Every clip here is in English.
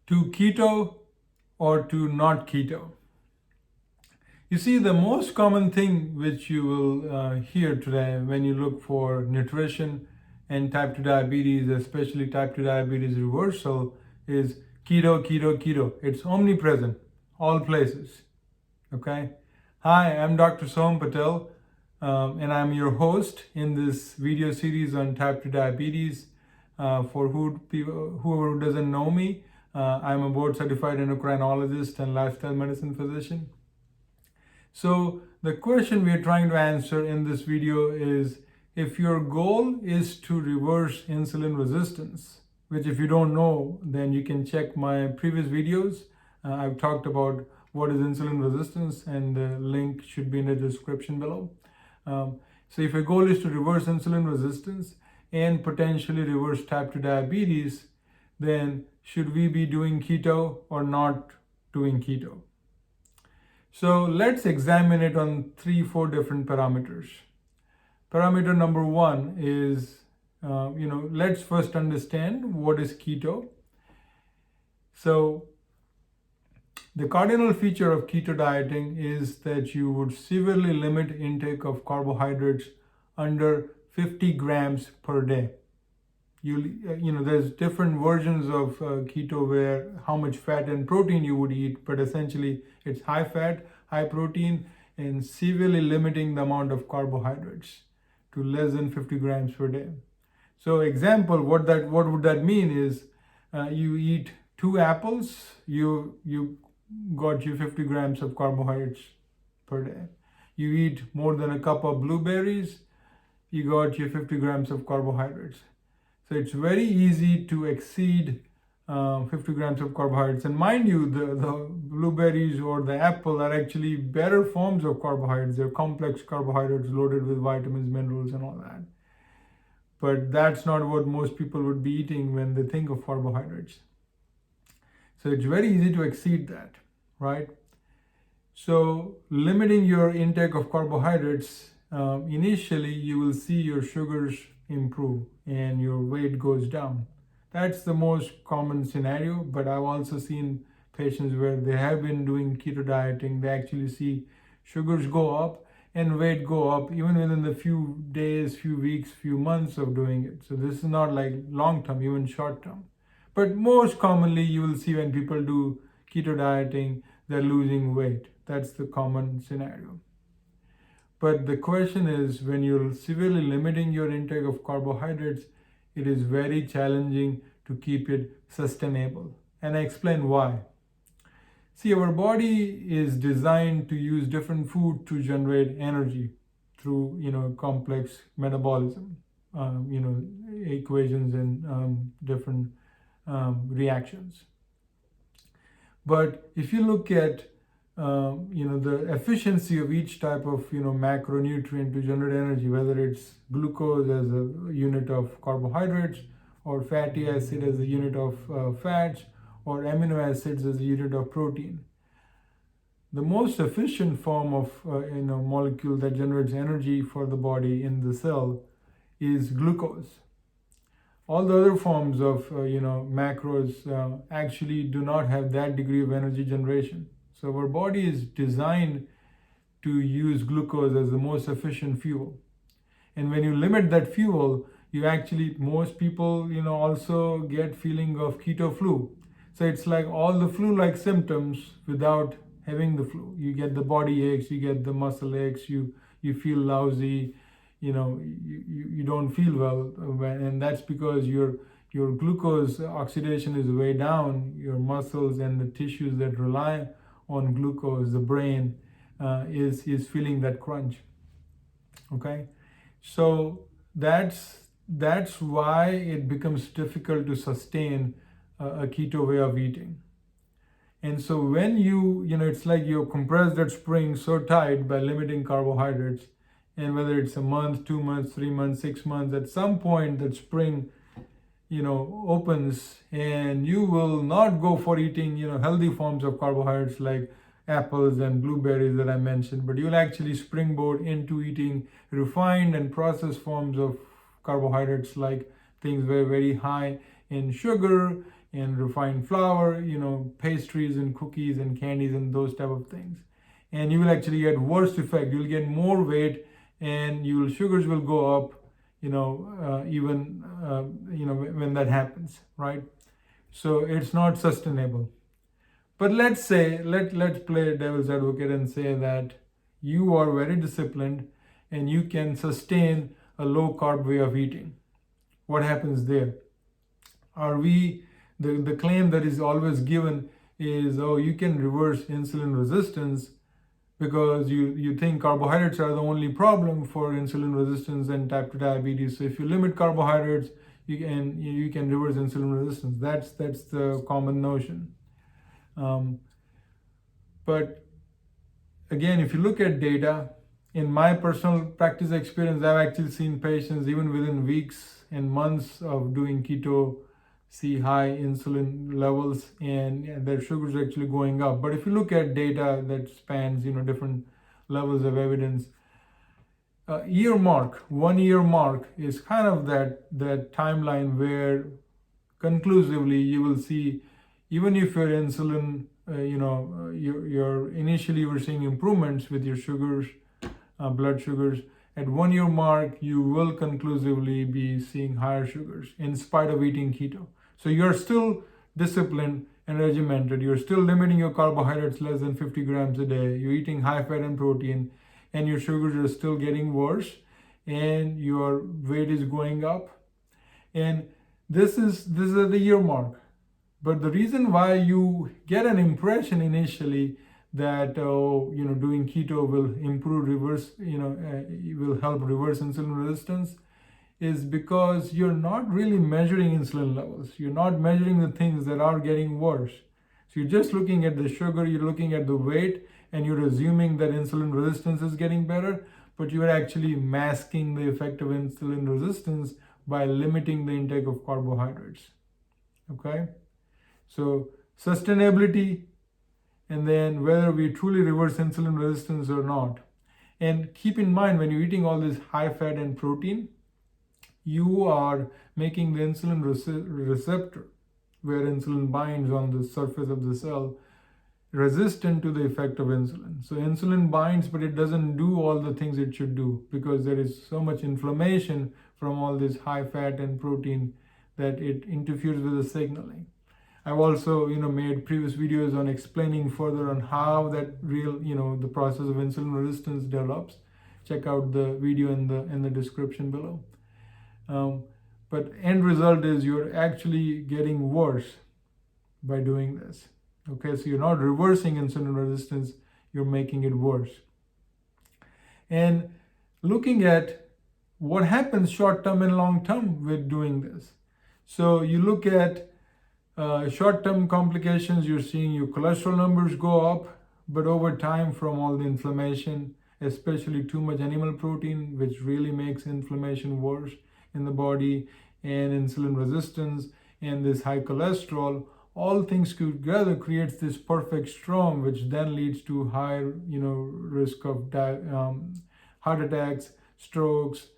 to keto or to not keto. You see, the most common thing which you will hear today when you look for nutrition and type 2 diabetes, especially type 2 diabetes reversal, is keto, keto, keto. It's omnipresent, all places. Okay? Hi, I'm Dr. Soham Patel, and I'm your host in this video series on type 2 diabetes. For whoever doesn't know me, I'm a board certified endocrinologist and lifestyle medicine physician. So the question we are trying to answer in this video is, if your goal is to reverse insulin resistance, which if you don't know, then you can check my previous videos. I've talked about what is insulin resistance, and the link should be in the description below. So if your goal is to reverse insulin resistance and potentially reverse type 2 diabetes, then should we be doing keto or not doing keto? So let's examine it on 3-4 different parameters. Parameter number one is, let's first understand what is keto. So the cardinal feature of keto dieting is that you would severely limit intake of carbohydrates under 50 grams per day. There's different versions of keto where how much fat and protein you would eat, but essentially it's high fat, high protein, and severely limiting the amount of carbohydrates to less than 50 grams per day. So example, what would that mean is you eat 2 apples, you got you 50 grams of carbohydrates per day. You eat more than a cup of blueberries, you got you 50 grams of carbohydrates. So it's very easy to exceed 50 grams of carbohydrates. And mind you, the blueberries or the apple are actually better forms of carbohydrates. They're complex carbohydrates loaded with vitamins, minerals, and all that. But that's not what most people would be eating when they think of carbohydrates. So it's very easy to exceed that, right? So limiting your intake of carbohydrates, initially you will see your sugars improve and your weight goes down. That's the most common scenario, but I've also seen patients where they have been doing keto dieting, they actually see sugars go up and weight go up even within the few days, few weeks, few months of doing it. So this is not like long term, even short term. But most commonly you will see when people do keto dieting, they're losing weight. That's the common scenario. But the question is, when you're severely limiting your intake of carbohydrates, it is very challenging to keep it sustainable. And I explain why. See, our body is designed to use different food to generate energy through, complex metabolism, equations and different reactions. But if you look at the efficiency of each type of macronutrient to generate energy, whether it's glucose as a unit of carbohydrates, or fatty acid as a unit of fats, or amino acids as a unit of protein. The most efficient form of molecule that generates energy for the body in the cell is glucose. All the other forms of macros actually do not have that degree of energy generation. So our body is designed to use glucose as the most efficient fuel. And when you limit that fuel, most people, also get feeling of keto flu. So it's like all the flu-like symptoms without having the flu. You get the body aches, you get the muscle aches, you feel lousy, you don't feel well. And that's because your glucose oxidation is way down. Your muscles and the tissues that rely on glucose, the brain, is feeling that crunch. Okay, so that's why it becomes difficult to sustain a keto way of eating. And so when it's like you compress that spring so tight by limiting carbohydrates, and whether it's a month, 2 months, 3 months, 6 months, at some point that spring opens, and you will not go for eating healthy forms of carbohydrates like apples and blueberries that I mentioned, but you'll actually springboard into eating refined and processed forms of carbohydrates, like things very, very high in sugar and refined flour, pastries and cookies and candies and those type of things. And you will actually get worse effect. You'll get more weight, and sugars will go up, when that happens, right? So it's not sustainable. But let's play devil's advocate and say that you are very disciplined and you can sustain a low carb way of eating. What happens there? The claim that is always given is, oh, you can reverse insulin resistance because you think carbohydrates are the only problem for insulin resistance and type 2 diabetes. So if you limit carbohydrates, you can reverse insulin resistance. That's the common notion. But again, if you look at data, in my personal practice experience, I've actually seen patients even within weeks and months of doing keto see high insulin levels and their sugars are actually going up. But if you look at data that spans different levels of evidence, 1 year mark is kind of that timeline where conclusively you will see, even if your insulin you're initially you were seeing improvements with your sugars, blood sugars, at 1 year mark you will conclusively be seeing higher sugars in spite of eating keto. So you're still disciplined and regimented. You're still limiting your carbohydrates less than 50 grams a day. You're eating high fat and protein, and your sugars are still getting worse, and your weight is going up. And this is at the year mark. But the reason why you get an impression initially that doing keto will will help reverse insulin resistance is because you're not really measuring insulin levels. You're not measuring the things that are getting worse. So you're just looking at the sugar, you're looking at the weight, and you're assuming that insulin resistance is getting better, but you're actually masking the effect of insulin resistance by limiting the intake of carbohydrates. Okay? So sustainability, and then whether we truly reverse insulin resistance or not. And keep in mind, when you're eating all this high fat and protein, you are making the insulin receptor, where insulin binds on the surface of the cell, resistant to the effect of insulin. So insulin binds, but it doesn't do all the things it should do because there is so much inflammation from all this high fat and protein that it interferes with the signaling. I've also, made previous videos on explaining further on how that the process of insulin resistance develops. Check out the video in the description below. But end result is you're actually getting worse by doing this. Okay, so you're not reversing insulin resistance, you're making it worse. And looking at what happens short-term and long-term with doing this. So you look at short-term complications, you're seeing your cholesterol numbers go up, but over time from all the inflammation, especially too much animal protein, which really makes inflammation worse in the body, and insulin resistance and this high cholesterol, all things together creates this perfect storm, which then leads to higher risk of heart attacks, strokes,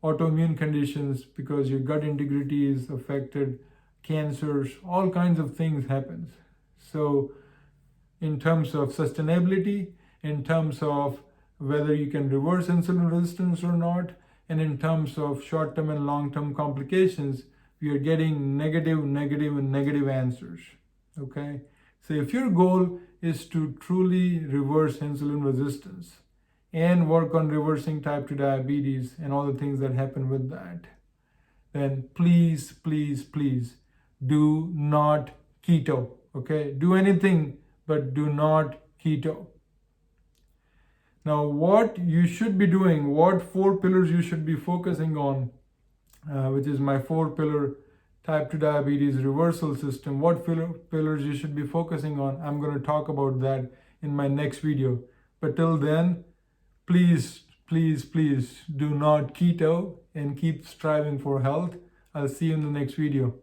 autoimmune conditions because your gut integrity is affected, cancers, all kinds of things happens. So in terms of sustainability, in terms of whether you can reverse insulin resistance or not, and in terms of short-term and long-term complications, we are getting negative answers. Okay? So if your goal is to truly reverse insulin resistance and work on reversing type 2 diabetes and all the things that happen with that, then please do not keto. Okay? Do anything, but do not keto. Now, what you should be doing, what 4 pillars you should be focusing on, which is my 4-pillar type 2 diabetes reversal system, what pillars you should be focusing on, I'm going to talk about that in my next video. But till then, please do not keto and keep striving for health. I'll see you in the next video.